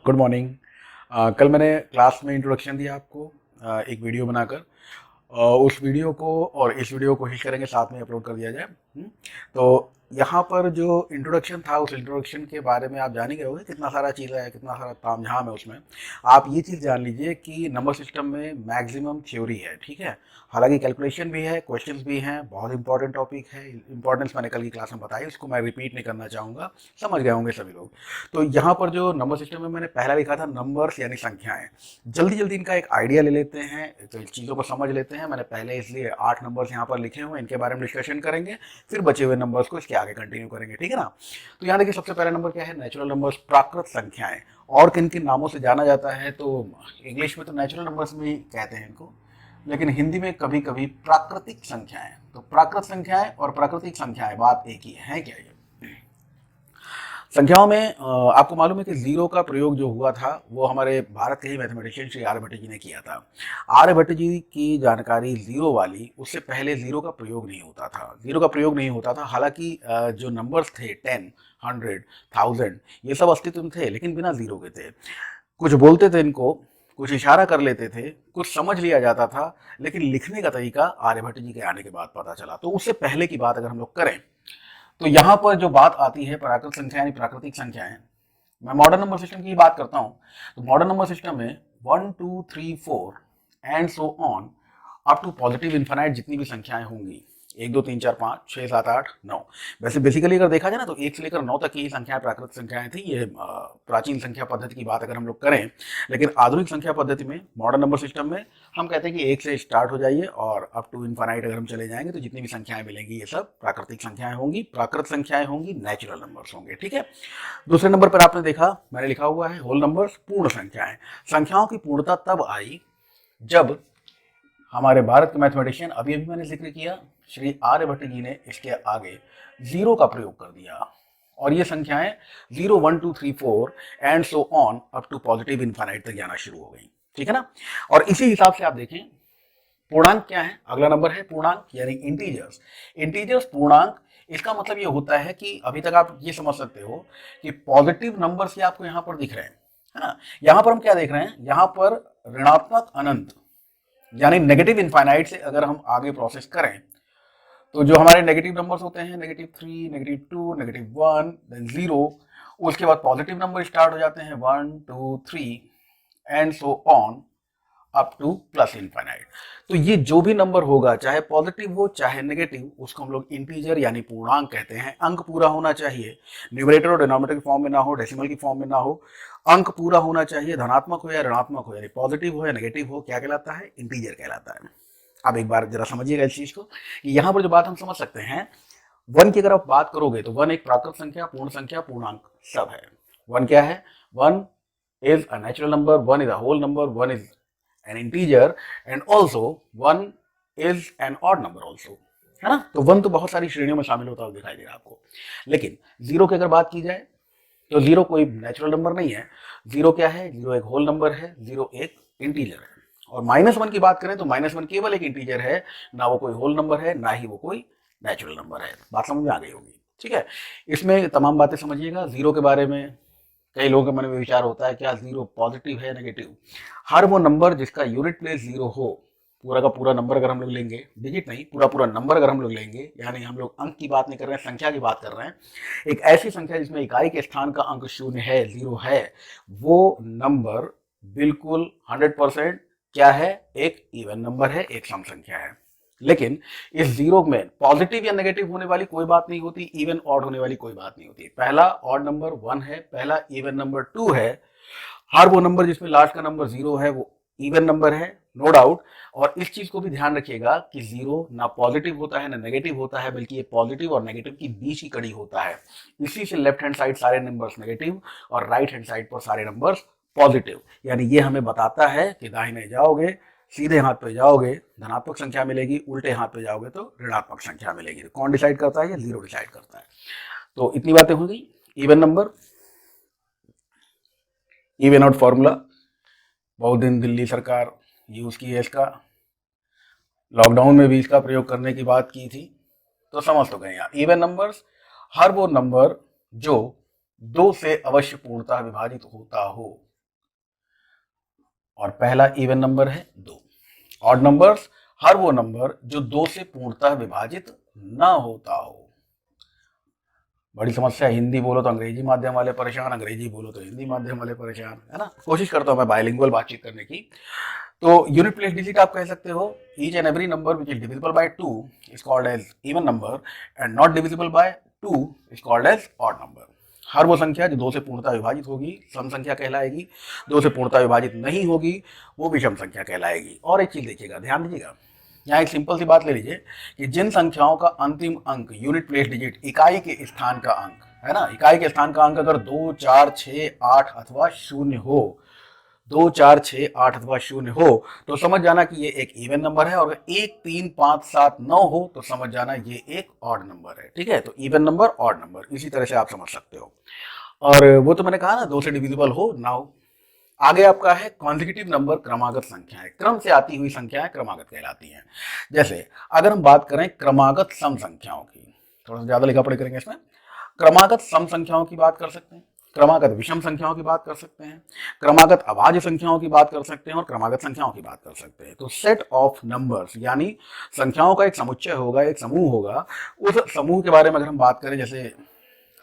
Good morning. कल मैंने class में इंट्रोडक्शन दिया आपको एक वीडियो बनाकर। उस वीडियो को और इस वीडियो को कोशिश करेंगे साथ में अपलोड कर दिया जाए। तो यहाँ पर जो इंट्रोडक्शन था उस इंट्रोडक्शन के बारे में आप जान ही गए होंगे, कितना सारा चीज़ है, कितना सारा तामझाम है उसमें। आप ये चीज़ जान लीजिए कि नंबर सिस्टम में मैक्सिमम थ्योरी है, ठीक है। हालांकि कैलकुलेशन भी है, क्वेश्चंस भी हैं, बहुत इंपॉर्टेंट टॉपिक है। इंपॉर्टेंस मैंने कल की क्लास में बताई, उसको मैं रिपीट नहीं करना चाहूँगा, समझ गए होंगे सभी लोग। तो यहाँ पर जो नंबर सिस्टम में मैंने पहला लिखा था नंबर्स यानी संख्याएं। जल्दी जल्दी इनका एक आइडिया ले लेते हैं, तो चीज़ों को समझ लेते हैं। मैंने पहले इसलिए 8 नंबर्स यहाँ पर लिखे हुए, इनके बारे में डिस्कशन करेंगे, फिर बचे हुए नंबर्स को इसके आगे कंटिन्यू करेंगे, ठीक है ना। तो यहाँ देखिए सबसे पहला नंबर क्या है, नेचुरल नंबर्स, प्राकृत संख्याएं। और किन किन नामों से जाना जाता है, तो इंग्लिश में तो नेचुरल नंबर्स में ही कहते हैं इनको, लेकिन हिंदी में कभी कभी प्राकृतिक संख्याएं। तो प्राकृत संख्याएं और प्राकृतिक संख्याएं बात एक ही है क्या ये। संख्याओं में आपको मालूम है कि जीरो का प्रयोग जो हुआ था वो हमारे भारत के ही मैथमेटिशियन श्री आर्यभट्ट जी ने किया था। आर्यभट्ट जी की जानकारी जीरो वाली, उससे पहले जीरो का प्रयोग नहीं होता था, जीरो का प्रयोग नहीं होता था। हालांकि जो नंबर्स थे 10, 100, 1000 ये सब अस्तित्व में थे, लेकिन बिना जीरो के थे। कुछ बोलते थे इनको, कुछ इशारा कर लेते थे, कुछ समझ लिया जाता था, लेकिन लिखने का तरीका आर्यभट्ट जी के आने के बाद पता चला। तो उससे पहले की बात अगर हम लोग करें तो यहाँ पर जो बात आती है प्राकृत संख्या यानी प्राकृतिक संख्याएं। मैं मॉडर्न नंबर सिस्टम की बात करता हूँ, तो मॉडर्न नंबर सिस्टम में 1 2 3 4 and so on up to positive infinite जितनी भी संख्याएं होंगी, 1 2 3 4 5 6 7 8 9। वैसे बेसिकली अगर देखा जाए ना तो 1 से लेकर 9 तक की ही संख्याएं प्राकृतिक संख्याएं थी। ये प्राचीन संख्या पद्धति की बात अगर हम लोग करें, लेकिन आधुनिक संख्या पद्धति में मॉडर्न नंबर सिस्टम में हम कहते हैं कि 1 से स्टार्ट हो जाइए और अप टू इन्फिनाइट अगर हम चले जाएंगे तो जितनी भी संख्याएं मिलेंगी ये सब प्राकृतिक संख्याएं होंगी, प्राकृत संख्याएं होंगी, नेचुरल नंबर्स होंगे, ठीक है। दूसरे नंबर पर आपने देखा मैंने लिखा हुआ है होल नंबर्स, पूर्ण संख्याएं। संख्याओं की पूर्णता तब आई जब हमारे भारत के मैथमेटिशियन, अभी अभी मैंने जिक्र किया, श्री आर्यभट्ट जी ने इसके आगे जीरो का प्रयोग कर दिया और ये संख्याएं 0 1 2 3 4 and so on up to positive infinite तक जाना शुरू हो गई, ठीक है ना। और इसी हिसाब से आप देखें पूर्णांक क्या है, अगला नंबर है पूर्णांक यानी इंटीजर्स। इंटीजर्स पूर्णांक, इसका मतलब ये होता है कि अभी तक आप ये समझ सकते हो कि पॉजिटिव नंबर्स ये आपको यहाँ पर दिख रहे हैं, है ना। यहाँ पर हम क्या देख रहे हैं, यहाँ पर ऋणात्मक अनंत यानी नेगेटिव इनफाइनाइट से अगर हम आगे प्रोसेस करें तो जो हमारे नेगेटिव नंबर्स होते हैं -3, -2, -1, देन 0, उसके बाद पॉजिटिव नंबर स्टार्ट हो जाते हैं 1 2 3 and so on up two plus infinite. तो ये जो भी नंबर होगा, चाहे पॉजिटिव हो चाहे नेगेटिव, उसको हम लोग इंटीजर यानी पूर्णांक कहते हैं। अंक पूरा होना चाहिए, न्यूमरेटर और डिनोमिनेटर की फॉर्म में ना हो, डेसिमल की फॉर्म में ना हो, अंक पूरा होना चाहिए, धनात्मक हो या ऋणात्मक हो, यानी पॉजिटिव हो या नेगेटिव हो, क्या कहलाता है, इंटीजर कहलाता है। अब एक बार जरा समझिएगा इस चीज को कि यहाँ पर जो बात हम समझ सकते हैं, वन की अगर आप बात करोगे तो वन एक प्राकृत संख्या, पूर्ण संख्या, पूर्णांक सब है। वन क्या है, one is a natural number, one is a whole number, one is an integer and also one is an odd number also, है ना। तो वन तो बहुत सारी श्रेणियों में शामिल होता हुआ दिखाई दे रहा है आपको। लेकिन जीरो की अगर बात की जाए तो जीरो कोई नेचुरल नंबर नहीं है। जीरो क्या है, जीरो एक होल नंबर है, जीरो एक इंटीजर है। और -1 की बात करें तो -1 केवल एक इंटीजर है, ना वो कोई होल नंबर है ना ही वो कोई नेचुरल नंबर है। बात समझ में आ गई होगी, ठीक है। इसमें तमाम बातें समझिएगा। जीरो के बारे में कई लोगों के मन में विचार होता है क्या जीरो पॉजिटिव है नेगेटिव। हर वो नंबर जिसका यूनिट प्लेस जीरो हो, पूरा का पूरा नंबर अगर हम लोग लेंगे, डिजिट नहीं, पूरा पूरा नंबर अगर हम लोग लेंगे, यानी हम लोग अंक की बात नहीं कर रहे हैं, संख्या की बात कर रहे हैं, एक ऐसी संख्या जिसमें इकाई के स्थान का अंक शून्य है, जीरो है, वो नंबर बिल्कुल 100% क्या है, एक इवन नंबर है, एक सम संख्या है। लेकिन इस जीरो में पॉजिटिव या नेगेटिव होने वाली कोई बात नहीं होती, इवन ऑड होने वाली कोई बात नहीं होती। पहला ऑड नंबर 1 है, पहला इवन नंबर 2 है। हर वो नंबर जिसमें लास्ट का नंबर 0 है वो इवन नंबर है, नो डाउट। और इस चीज को भी ध्यान रखिएगा कि जीरो ना पॉजिटिव होता है ना नेगेटिव होता है, बल्कि ये पॉजिटिव और नेगेटिव की बीच की कड़ी होता है। इसी से लेफ्ट हैंड साइड सारे नंबर्स नेगेटिव और राइट हैंड साइड पर सारे नंबर्स पॉजिटिव। यानी ये हमें बताता है कि दाहिने जाओगे, सीधे हाथ पे जाओगे धनात्मक संख्या मिलेगी, उल्टे हाथ पे जाओगे तो ऋणात्मक संख्या मिलेगी। तो कौन डिसाइड करता है, ये जीरो डिसाइड करता है। तो इतनी बातें हो गई। Even number, even out formula बहुत दिन दिल्ली सरकार यूज की है इसका, लॉकडाउन में भी इसका प्रयोग करने की बात की थी, तो समझ तो गए यार। इवन नंबर्स हर वो नंबर जो 2 से अवश्य पूर्णतः विभाजित होता हो, और पहला इवन नंबर है 2। ऑड नंबर्स हर वो नंबर जो 2 से पूर्णतः विभाजित ना होता हो। बड़ी समस्या, हिंदी बोलो तो अंग्रेजी माध्यम वाले परेशान, अंग्रेजी बोलो तो हिंदी माध्यम वाले परेशान, है ना। कोशिश करता हूं मैं बाइलिंगुअल बातचीत करने की। तो यूनिट प्लेस डिजिट आप कह सकते हो each and every number which is divisible by 2 is called as even number and not divisible by 2 is called as odd number. हर वो संख्या जो 2 से पूर्णतः विभाजित होगी सम संख्या कहलाएगी, 2 से पूर्णतः विभाजित नहीं होगी वो विषम संख्या कहलाएगी। और एक चीज देखिएगा, ध्यान दीजिएगा, यहाँ एक सिंपल सी बात ले लीजिए कि जिन संख्याओं का अंतिम अंक यूनिट प्लेस डिजिट इकाई के स्थान का अंक है ना, इकाई के स्थान का अंक अगर 2, 4, 6, 8 अथवा 0 हो, 2, 4, 6, 8 अथवा 0 हो तो समझ जाना कि ये एक इवन नंबर है, और अगर 1, 3, 5, 7, 9 हो तो समझ जाना ये एक ऑड नंबर है। ठीक है, तो इवन नंबर, ऑड नंबर, इसी तरह से आप समझ सकते हो। और वो तो मैंने कहा ना 2 से डिविजिबल हो ना हो। आगे आपका है कॉन्जिक्यूटिव नंबर, क्रमागत संख्याएं। क्रम से आती हुई संख्याएं क्रमागत कहलाती हैं। जैसे अगर हम बात करें क्रमागत सम संख्याओं की, थोड़ा सा ज्यादा लिखा पढ़ी करेंगे इसमें, क्रमागत सम संख्याओं की बात कर सकते हैं, क्रमागत विषम संख्याओं की बात कर सकते हैं, क्रमागत अभाज्य संख्याओं की बात कर सकते हैं और क्रमागत संख्याओं की बात कर सकते हैं। तो सेट ऑफ नंबर्स यानी संख्याओं का एक समुच्चय होगा, एक समूह होगा। उस समूह के बारे में अगर हम बात करें, जैसे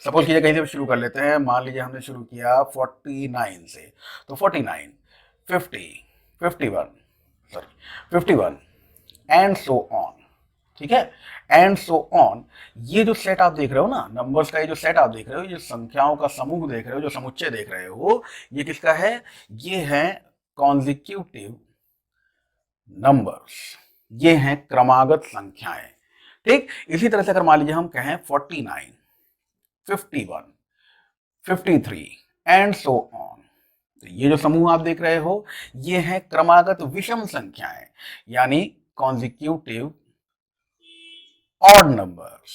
सपोज कीजिए कहीं से शुरू कर लेते हैं, मान लीजिए हमने शुरू किया 49 से, तो 49, 50, 51, सॉरी 51 एंड सो ऑन। ठीक है, एंड सो ऑन। ये जो सेट आप देख रहे हो ना, नंबर्स का ये जो सेट आप देख रहे हो, ये संख्याओं का समूह देख रहे हो, जो समुच्चय देख रहे हो, ये किसका है? ये है कॉन्जिक्यूटिव नंबर्स, ये हैं क्रमागत संख्याएं। ठीक, इसी तरह से अगर मान लीजिए हम कहें 49, 51, 53 एंड सो ऑन, तो ये जो समूह आप देख रहे हो ये है क्रमागत विषम संख्याएं यानी कॉन्जिक्यूटिव ऑड नंबर्स।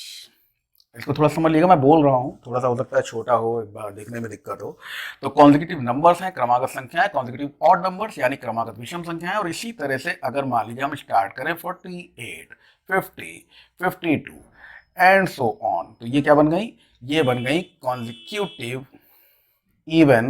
इसको थोड़ा समझ लीजिएगा, मैं बोल रहा हूं थोड़ा सा हो सकता है छोटा हो, एक बार देखने में दिक्कत हो। तो कॉन्जिक्यूटिव नंबर्स हैं क्रमागत संख्याएं, कॉन्जिक्यूटिव ऑड नंबर्स यानी क्रमागत विषम संख्याएं। और इसी तरह से अगर मान लीजिए हम स्टार्ट करें 48, 50, 52 एंड सो ऑन, तो ये क्या बन गई? ये बन गई कॉन्जिक्यूटिव इवन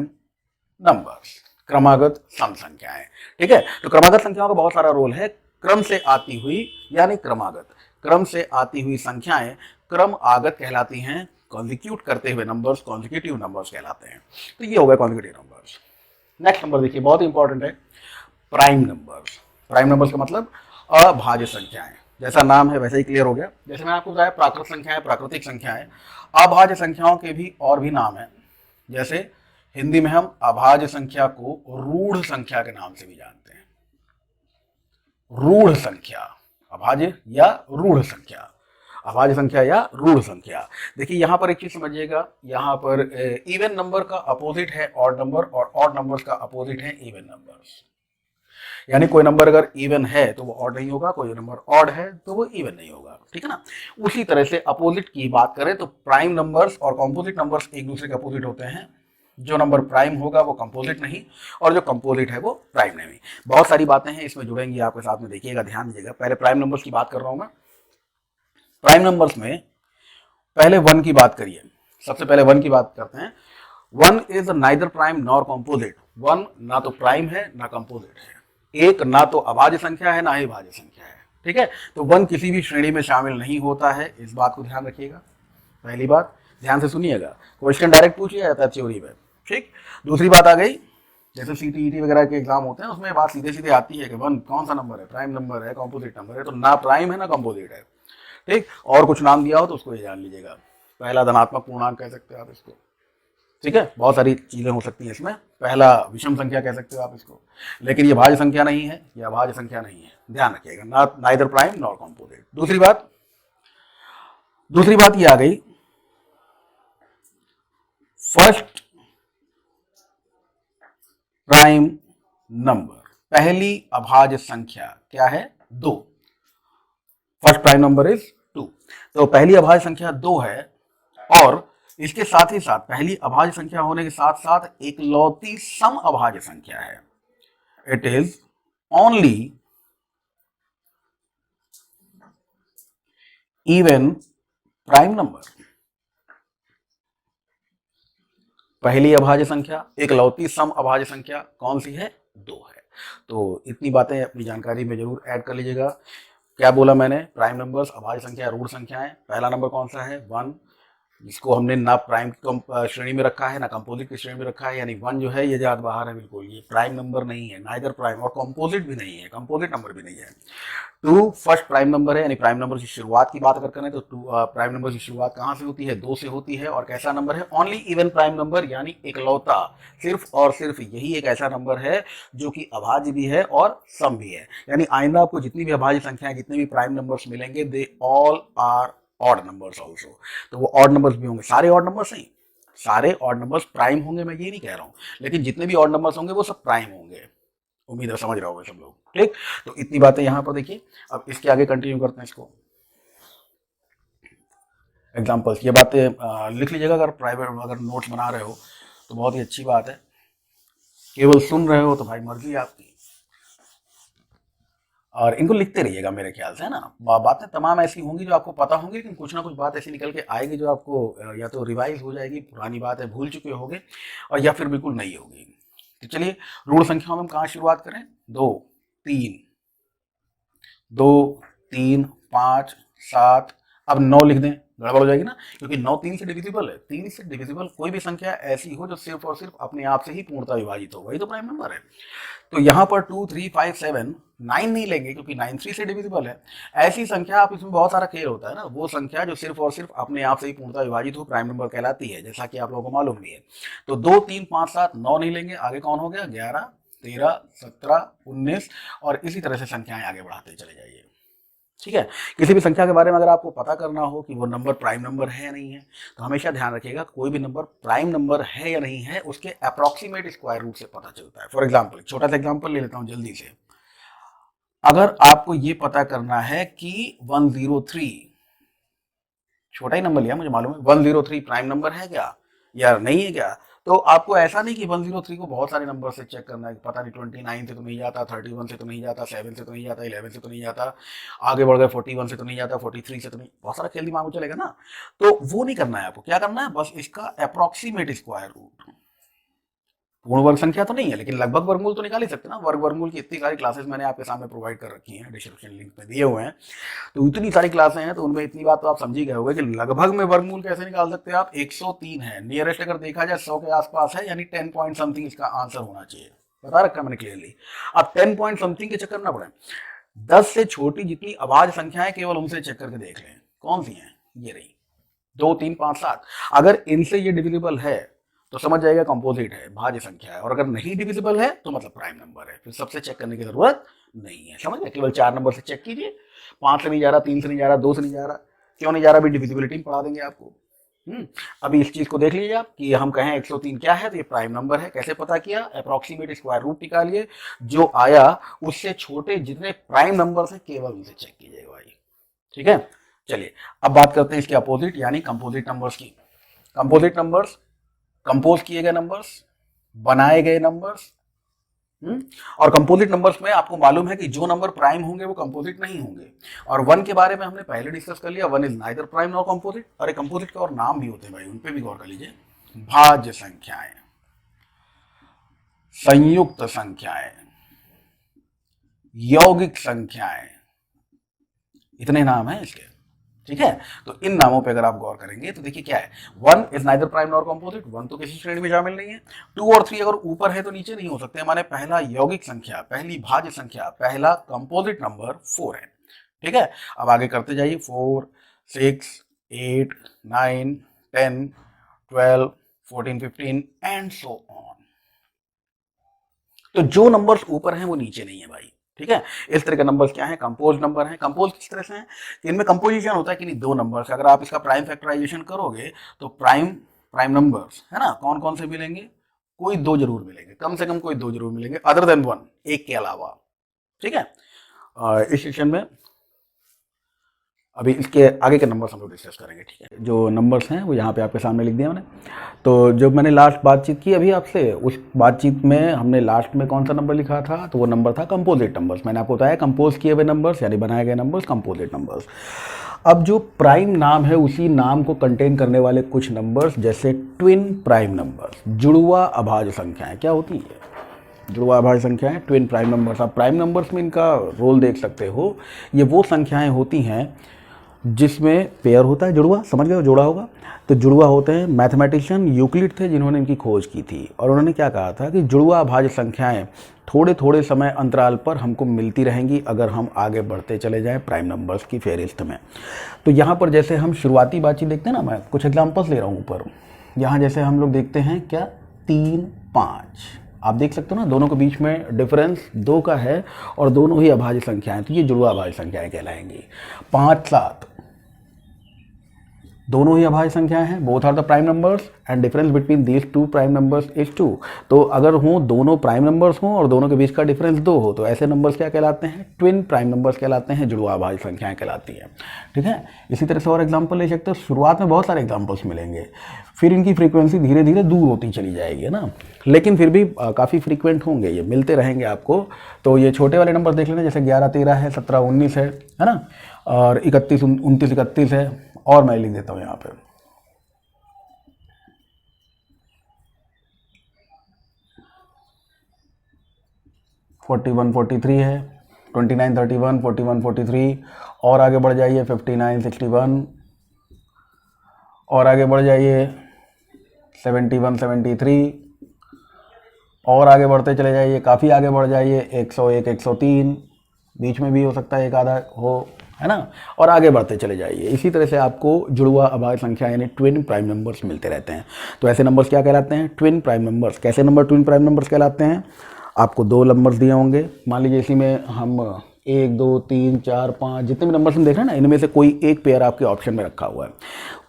नंबर्स, क्रमागत सम संख्याएं। ठीक है, तो क्रमागत संख्याओं का बहुत सारा रोल है। क्रम से आती हुई यानी क्रमागत, क्रम से आती हुई संख्याएं क्रम आगत कहलाती हैं, कॉन्जिक्यूट करते हुए नंबर्स कॉन्जिक्यूटिव नंबर्स कहलाते हैं। तो ये हो गए कॉन्जिक्यूटिव नंबर्स। नेक्स्ट नंबर देखिए, बहुत इंपॉर्टेंट है, प्राइम नंबर्स। प्राइम नंबर्स का मतलब अभाज्य संख्याएं। जैसा नाम है वैसे ही क्लियर हो गया। जैसे मैंने आपको बताया प्राकृत संख्याएं, प्राकृतिक संख्याएं। अभाज्य संख्याओं के भी और भी नाम है, जैसे हिंदी में हम अभाज्य संख्या को रूढ़ संख्या के नाम से भी जानते हैं। रूढ़ संख्या, अभाज्य या रूढ़ संख्या, अभाज्य संख्या या रूढ़ संख्या। देखिए यहां पर एक चीज समझिएगा, यहां पर इवन नंबर का अपोजिट है ऑड नंबर और ऑड नंबर्स का अपोजिट है इवन नंबर्स। यानी कोई नंबर अगर इवन है तो वो ऑड नहीं होगा, कोई नंबर ऑड है तो वो इवन नहीं होगा। ठीक है ना। उसी तरह से अपोजिट की बात करें तो प्राइम नंबर्स और कॉम्पोजिट नंबर्स एक दूसरे के अपोजिट होते हैं। जो नंबर प्राइम होगा वो कंपोजिट नहीं, और जो कंपोजिट है वो प्राइम नहीं। बहुत सारी बातें हैं इसमें जुड़ेंगी आपके साथ में, देखिएगा, ध्यान दीजिएगा। पहले प्राइम नंबर्स की बात कर रहा हूं मैं। प्राइम नंबर्स में पहले 1 की बात करिए, सबसे पहले 1 की बात करते हैं। 1 is neither prime nor composite. 1 ना तो प्राइम है ना कंपोजिट है। एक ना तो अभाज्य संख्या है ना ही भाज्य संख्या है। ठीक है, तो 1 किसी भी श्रेणी में शामिल नहीं होता है, इस बात को ध्यान रखिएगा। पहली बात ध्यान से सुनिएगा, क्वेश्चन डायरेक्ट पूछिए जाता है थ्योरी में। ठीक, दूसरी बात आ गई, जैसे सीटीईटी वगैरह के एग्जाम होते हैं उसमें बात सीधे सीधे आती है कि 1 कौन सा नंबर है, प्राइम नंबर है, कंपोजिट नंबर है। तो ना प्राइम है ना कंपोजिट है। ठीक, और कुछ नाम दिया हो तो उसको ये जान लीजिएगा। पहला धनात्मक पूर्णांक कह सकते हो आप इसको। ठीक है, बहुत सारी चीजें हो सकती हैं इसमें। पहला विषम संख्या कह सकते हो आप इसको, लेकिन ये भाज्य संख्या नहीं है, ये अभाज्य संख्या नहीं है, ध्यान रखिएगा। ना नाइदर प्राइम नॉर कंपोजिट। दूसरी बात ये आ गई, फर्स्ट प्राइम नंबर, पहली अभाज्य संख्या क्या है? 2। First prime number is 2। तो पहली अभाज्य संख्या 2 है, और इसके साथ ही साथ पहली अभाज्य संख्या होने के साथ साथ एकलौती सम अभाज्य संख्या है। It is only even prime number. पहली अभाज्य संख्या, एकलौती सम अभाज्य संख्या कौन सी है? 2 है। तो इतनी बातें अपनी जानकारी में जरूर ऐड कर लीजिएगा। क्या बोला मैंने, प्राइम नंबर्स, अभाज्य संख्या, रूट संख्याएं। पहला नंबर कौन सा है, 1, जिसको हमने ना प्राइम की श्रेणी में रखा है ना कंपोजिट की श्रेणी में रखा है, यानी 1 जो है ये जात बाहर है बिल्कुल, ये प्राइम नंबर नहीं है, नाइदर प्राइम और कंपोजिट भी नहीं है, कंपोजिट नंबर भी नहीं है। 2 फर्स्ट प्राइम नंबर है, यानी प्राइम नंबर की शुरुआत की बात अगर करें तो प्राइम नंबर की शुरुआत कहाँ से होती है, 2 से होती है। और कैसा नंबर है, ओनली इवन प्राइम नंबर, यानी इकलौता, सिर्फ और सिर्फ यही एक ऐसा नंबर है जो कि अभाज्य भी है और सम भी है। यानी आइंदा आपको जितनी भी अभाज्य संख्याएं, जितने भी प्राइम नंबर्स मिलेंगे, they all are odd numbers also. तो वो ऑड नंबर्स भी होंगे, सारे ऑड नंबर्स नहीं, सारे ऑड नंबर्स प्राइम होंगे मैं ये नहीं कह रहा हूं, लेकिन जितने भी ऑड नंबर्स होंगे वो सब प्राइम होंगे। उम्मीद है समझ रहे होंगे सब लोग, ठीक। तो इतनी बातें यहां पर देखिए। अब इसके आगे कंटिन्यू करते हैं इसको, एग्जाम्पल्स। ये बातें लिख लीजिएगा, अगर प्राइवेट अगर नोट्स बना रहे हो तो बहुत ही अच्छी बात है, केवल सुन रहे हो तो भाई मर्जी आपकी, और इनको लिखते रहिएगा मेरे ख्याल से, है ना। बातें तमाम ऐसी होंगी जो आपको पता होंगी, लेकिन कुछ ना कुछ बात ऐसी निकल के आएगी जो आपको या तो रिवाइज हो जाएगी, पुरानी बात है भूल चुके होगे, और या फिर बिल्कुल नई होगी। तो चलिए ऋण संख्याओं में हम कहाँ शुरुआत करें, 2 3 5 7, अब 9 लिख दें, गड़बड़ हो जाएगी ना, क्योंकि 9 3 से डिविजिबल है। 3 से डिविजिबल कोई भी संख्या ऐसी हो जो सिर्फ और सिर्फ अपने आप से ही पूर्णतः विभाजित हो, वही तो प्राइम नंबर है। तो यहाँ पर 2 3 5 7 9 नहीं लेंगे, क्योंकि 9 3 से डिविजिबल है। ऐसी संख्या, आप इसमें बहुत सारा खेल होता है ना, वो संख्या जो सिर्फ और सिर्फ अपने आप से ही पूर्णतः विभाजित हो प्राइम नंबर कहलाती है, जैसा कि आप लोगों को मालूम भी है। तो 2 3 5 7 9 नहीं लेंगे, आगे कौन हो गया, 11 13 17 19, और इसी तरह से संख्याएं आगे बढ़ाते चले जाइए, ठीक है। किसी भी संख्या के बारे में अगर आपको पता करना हो कि वो नंबर प्राइम नंबर है या नहीं है, तो हमेशा ध्यान रखिएगा कोई भी नंबर प्राइम नंबर है या नहीं है उसके अप्रोक्सीमेट स्क्वायर रूट से पता चलता है। फॉर एग्जांपल, छोटा सा एग्जांपल ले लेता हूं जल्दी से। अगर आपको ये पता करना है कि 103, छोटा ही नंबर लिया मुझे मालूम है, 103 प्राइम नंबर है क्या या नहीं है क्या, तो आपको ऐसा नहीं कि 103 को बहुत सारे नंबर से चेक करना है, पता नहीं 29 से तो नहीं जाता, 31 से तो नहीं जाता, 7 से तो नहीं जाता, 11 से तो नहीं जाता, आगे बढ़ गए 41 से तो नहीं जाता, 43 से तो नहीं, बहुत सारा खेल दिमाग में चलेगा ना। तो वो नहीं करना है आपको, क्या करना है, बस इसका अप्रोक्सीमेट स्क्वायर रूट। पूर्ण वर्ग संख्या तो नहीं है, लेकिन लगभग वर्गमूल तो निकाल ही सकते ना। वर्गमूल की इतनी सारी क्लासेस मैंने आपके सामने प्रोवाइड कर रखी हैं, डिस्क्रिप्शन लिंक में दिए हुए हैं। तो इतनी सारी क्लासें हैं, तो उनमें इतनी बात तो आप समझ ही गए होंगे कि लगभग में वर्गमूल कैसे निकाल सकते हैं आप। 103 है, नियरेस्ट अगर देखा जाए 100 के आसपास है, यानी 10 पॉइंट समथिंग इसका आंसर होना चाहिए, बता रखा मैंने क्लियरली। अब 10 पॉइंट समथिंग के चक्कर ना पड़े, 10 से छोटी जितनी अभाज्य संख्याएं केवल उनसे चेक करके देख लें कौन सी हैं, ये रही 2 3 5 7। अगर इनसे ये डिविजिबल है तो समझ जाएगा कंपोजिट है, भाज्य संख्या है, और अगर नहीं डिविजिबल है तो मतलब प्राइम नंबर है, फिर सबसे चेक करने की जरूरत नहीं है, समझ गए। केवल 4 नंबर से चेक कीजिए, 5 से नहीं जा रहा, 3 से नहीं जा रहा, 2 से नहीं जा रहा, क्यों नहीं जा रहा, भी डिविजिबिलिटी में पढ़ा देंगे आपको। अभी इस चीज को देख लीजिए आप कि हम कहें 103 क्या है, तो ये प्राइम नंबर है। कैसे पता किया, अप्रोक्सीमेट स्क्वायर रूट निकालिए, जो आया उससे छोटे जितने प्राइम नंबर है केवल उनसे चेक कीजिएगा भाई, ठीक है। चलिए अब बात करते हैं इसके अपोजिट यानी कंपोजिट नंबर्स की। कंपोजिट नंबर्स, कंपोज किए गए नंबर्स, बनाए गए नंबर्स। और कंपोजिट नंबर्स में आपको मालूम है कि जो नंबर प्राइम होंगे वो कंपोजिट नहीं होंगे। और 1 के बारे में हमने पहले डिस्कस कर लिया, 1 is neither prime nor composite. अरे कंपोजिट के और नाम भी होते हैं भाई, उन पे भी गौर कर लीजिए। भाज्य संख्याएं, संयुक्त संख्याएं, यौगिक संख्याएं, इतने नाम हैं इसके, ठीक है। तो इन नामों पे अगर आप गौर करेंगे तो देखिए क्या है, 1 is neither prime nor composite, 1 तो किसी श्रेणी में शामिल नहीं है। 2 और 3 अगर ऊपर है तो नीचे नहीं हो सकते, माने पहला यौगिक संख्या, पहली भाज्य संख्या, पहला कंपोजिट नंबर 4 है, ठीक है। अब आगे करते जाइए, 4 6 8 9 10 12 14 15 एंड सो ऑन। तो जो नंबर्स ऊपर हैं वो नीचे नहीं है भाई, ठीक है। इस तरह के नंबर्स क्या है, कंपोज नंबर है। कंपोज किस तरह से है, इनमें कंपोजिशन होता है कि नहीं, 2 नंबर्स, अगर आप इसका प्राइम फैक्टराइजेशन करोगे तो प्राइम नंबर्स है ना, कौन कौन से मिलेंगे, कोई 2 जरूर मिलेंगे, कम से कम कोई 2 जरूर मिलेंगे, अदर देन 1, एक के अलावा, ठीक है। इस सेक्शन में अभी इसके आगे के नंबर्स हम लोग डिस्कस करेंगे, ठीक है। जो नंबर्स हैं वो यहाँ पे आपके सामने लिख दिया मैंने। तो जब मैंने लास्ट बातचीत की अभी आपसे, उस बातचीत में हमने लास्ट में कौन सा नंबर लिखा था, तो वो नंबर था कंपोजिट नंबर्स। मैंने आपको बताया कंपोज किए हुए नंबर्स यानी बनाए गए नंबर्स कंपोजिट नंबर्स। अब जो प्राइम नाम है उसी नाम को कंटेन करने वाले कुछ नंबर्स, जैसे ट्विन प्राइम नंबर्स, जुड़वा अभाज्य संख्याएं क्या होती है, जुड़वा अभाज्य संख्याएं, ट्विन प्राइम नंबर्स। आप प्राइम नंबर्स में इनका रोल देख सकते हो। ये वो संख्याएं होती हैं जिसमें पेयर होता है, जुड़वा, समझ गए, जोड़ा होगा। तो जुड़वा होते हैं, मैथमेटिशियन यूक्लिड थे जिन्होंने इनकी खोज की थी, और उन्होंने क्या कहा था कि जुड़वा अभाज्य संख्याएं थोड़े थोड़े समय अंतराल पर हमको मिलती रहेंगी अगर हम आगे बढ़ते चले जाएं प्राइम नंबर्स की फेहरिस्त में। तो यहाँ पर जैसे हम शुरुआती बातचीत देखते हैं ना, मैं कुछ एग्जाम्पल्स ले रहा हूँ ऊपर। यहाँ जैसे हम लोग देखते हैं क्या, 3, 5, आप देख सकते हो ना, दोनों के बीच में डिफरेंस 2 का है और दोनों ही अभाज्य संख्याएं, तो ये जुड़वा अभाज्य संख्याएं कहलाएंगी। 5, 7 दोनों ही अभाज्य संख्याएं हैं, both are the prime numbers and difference between these two prime numbers is 2। तो अगर हों दोनों प्राइम नंबर्स हों और दोनों के बीच का डिफरेंस 2 हो तो ऐसे नंबर्स क्या कहलाते हैं, ट्विन प्राइम नंबर्स कहलाते हैं, जुड़वा अभाज्य संख्याएं कहलाती हैं। ठीक है, इसी तरह से और एग्जाम्पल ले सकते हो। शुरुआत में बहुत सारे एग्जाम्पल्स मिलेंगे, फिर इनकी फ्रीक्वेंसी धीरे धीरे दूर होती चली जाएगी, है ना, लेकिन फिर भी काफ़ी फ्रीक्वेंट होंगे, ये मिलते रहेंगे आपको। तो ये छोटे वाले नंबर देख लेना, जैसे 11, 13 है, 17, 19 है ना, और 31, 29, 31 है, और मैं लिख देता हूँ यहाँ पे 41, 43 है, 29, 31, 41, 43, और आगे बढ़ जाइए 59, 61, और आगे बढ़ जाइए 71, 73, और आगे बढ़ते चले जाइए, काफ़ी आगे बढ़ जाइए 101, 103, बीच में भी हो सकता है एक आधा हो, है ना, और आगे बढ़ते चले जाइए। इसी तरह से आपको जुड़वा अभाज्य संख्या यानी ट्विन प्राइम नंबर्स मिलते रहते हैं। तो ऐसे नंबर्स क्या कहलाते हैं, ट्विन प्राइम नंबर्स। कैसे नंबर ट्विन प्राइम नंबर्स कहलाते हैं, आपको 2 नंबर्स दिए होंगे, मान लीजिए इसी में हम 1, 2, 3, 4, 5 जितने भी नंबर्स हम देख रहे हैं ना, इनमें से कोई एक पेयर आपके ऑप्शन में रखा हुआ है।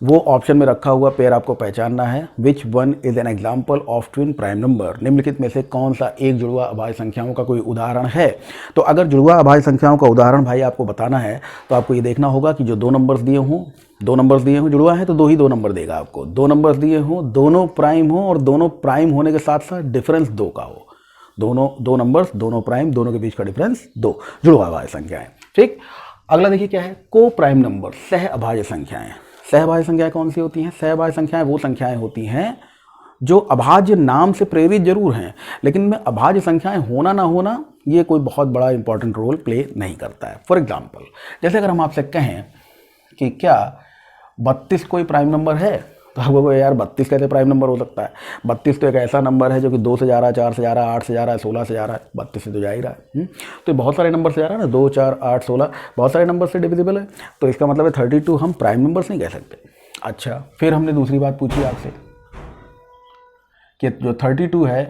वो ऑप्शन में रखा हुआ पेयर आपको पहचानना है, which one is an example of twin prime number. निम्नलिखित में से कौन सा एक जुड़वा अभाज्य संख्याओं का कोई उदाहरण है। तो अगर जुड़वा अभाज्य संख्याओं का उदाहरण भाई आपको बताना है तो आपको ये देखना होगा कि जो 2 नंबर्स दिए हों, 2 नंबर्स दिए हों, जुड़वा है तो 2 ही 2 नंबर देगा आपको। 2 नंबर्स दिए हों, दोनों प्राइम हों, और दोनों प्राइम होने के साथ साथ डिफरेंस 2 का हो। दोनों 2 नंबर्स, दोनों प्राइम, दोनों के बीच का डिफरेंस 2, जुड़वा अभाज्य संख्याएं। ठीक, अगला देखिए क्या है, को प्राइम नंबर, सह अभाज्य संख्याएं। सह अभाज्य संख्याएं कौन सी होती हैं, सह अभाज्य संख्याएं वो संख्याएं होती हैं जो अभाज्य नाम से प्रेरित जरूर हैं, लेकिन में अभाज्य संख्याएं होना ना होना ये कोई बहुत बड़ा इंपॉर्टेंट रोल प्ले नहीं करता है। फॉर एग्जाम्पल, जैसे अगर हम आपसे कहें कि क्या 32 कोई प्राइम नंबर है, तो आपको कहो यार 32 कैसे प्राइम नंबर हो सकता है। 32 तो एक ऐसा नंबर है जो कि 2 से जा रहा है, 4 से जा रहा है, 8 से जा रहा है, 16 से जा रहा है, 32 से तो जा ही रहा है। तो बहुत सारे नंबर से जा रहा है ना, 2, 4, 8, 16, बहुत सारे नंबर से डिविजिबल है। तो इसका मतलब है 32 हम प्राइम नंबर्स नहीं कह सकते। अच्छा, फिर हमने दूसरी बात पूछी आपसे कि जो 32 है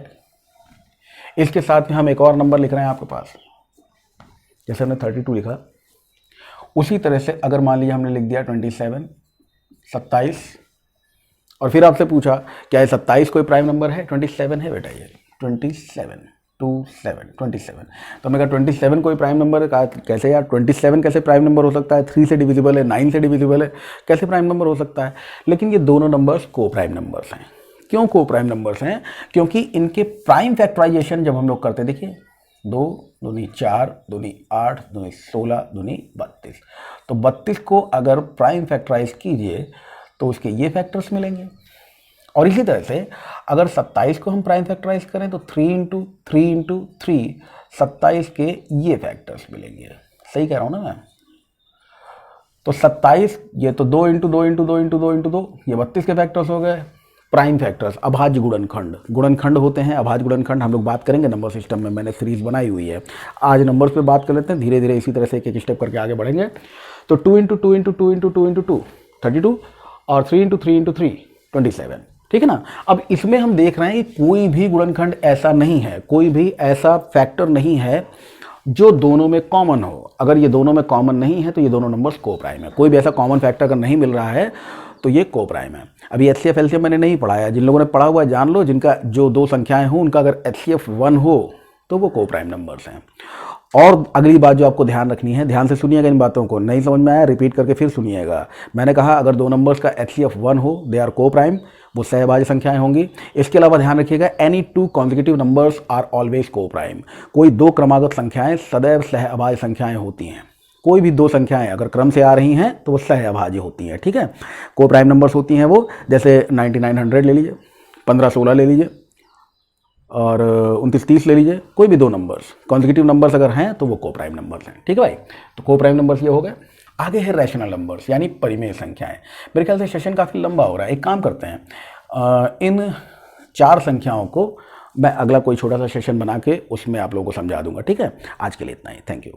इसके साथ में हम एक और नंबर लिख रहे हैं आपके पास, जैसे हमने 32 लिखा, उसी तरह से अगर मान लीजिए हमने लिख दिया 27, 27, और फिर आपसे पूछा क्या ये 27 कोई प्राइम नंबर है, 27 है बेटा, ये 27, 27। तो हमने कहा 27 कोई प्राइम नंबर है, कहा कैसे यार 27 कैसे प्राइम नंबर हो सकता है, 3 से डिविजिबल है, 9 से डिविजिबल है, कैसे प्राइम नंबर हो सकता है। लेकिन ये दोनों नंबर्स को प्राइम नंबर्स हैं। क्यों को प्राइम नंबर्स हैं, क्योंकि इनके प्राइम फैक्टराइजेशन जब हम लोग करते, देखिए 2 दूनी 4, दूनी 8, दूनी 16, दूनी 32, तो 32 को अगर प्राइम फैक्टराइज कीजिए तो उसके ये फैक्टर्स मिलेंगे। और इसी तरह से अगर 27 को हम प्राइम फैक्टराइज करें तो 3 × 3 × 3 27 के ये फैक्टर्स मिलेंगे। सही कह रहा हूँ ना मैं। तो 27 ये तो 2 × 2 × 2 × 2 × 2 ये 32 के फैक्टर्स हो गए प्राइम फैक्टर्स। अभाज्य गुणनखंड, गुणनखंड होते हैं अभाज्य गुणनखंड, हम लोग बात करेंगे नंबर सिस्टम में, मैंने सीरीज बनाई हुई है। आज नंबर्स पे बात कर लेते हैं, धीरे धीरे इसी तरह से एक एक स्टेप करके आगे बढ़ेंगे। तो 2 × 2 × 2 × 2 × 2 32 और 3 × 3 × 3 27, ठीक है ना। अब इसमें हम देख रहे हैं कि कोई भी गुणनखंड ऐसा नहीं है, कोई भी ऐसा फैक्टर नहीं है जो दोनों में कॉमन हो। अगर ये दोनों में कॉमन नहीं है तो ये दोनों नंबर्स को प्राइम है। कोई भी ऐसा कॉमन फैक्टर अगर नहीं मिल रहा है तो ये को प्राइम है। अभी HCF LCM मैंने नहीं पढ़ाया, जिन लोगों ने पढ़ा हुआ है जान लो, जिनका जो 2 संख्याएं हो उनका अगर HCF 1 हो तो वो को प्राइम नंबर्स हैं। और अगली बात जो आपको ध्यान रखनी है, ध्यान से सुनिएगा इन बातों को, नहीं समझ में आया रिपीट करके फिर सुनिएगा। मैंने कहा अगर 2 नंबर्स का HCF 1 हो दे आर को प्राइम, वो सहभाज्य संख्याएं होंगी। इसके अलावा ध्यान रखिएगा any 2 consecutive numbers are always co-prime. कोई 2 क्रमागत संख्याएं सदैव सहभाज्य संख्याएं होती हैं। कोई भी 2 संख्याएं अगर क्रम से आ रही हैं तो वो सहअभाज्य होती हैं, ठीक है। को प्राइम नंबर्स होती हैं वो, जैसे 9900 ले लीजिए, 1516 ले लीजिए, और 29-30 ले लीजिए, कोई भी दो नंबर्स कॉन्जिक्यूटिव नंबर्स अगर हैं तो वो को प्राइम नंबर्स हैं। ठीक है भाई, तो को प्राइम नंबर्स ये हो गए। आगे है रैशनल नंबर्स यानी परिमेय संख्याएं। मेरे ख्याल से सेशन काफ़ी लंबा हो रहा है, एक काम करते हैं, इन 4 संख्याओं को मैं अगला कोई छोटा सा सेशन बना के उसमें आप लोगों को समझा दूंगा। ठीक है, आज के लिए इतना ही, थैंक यू।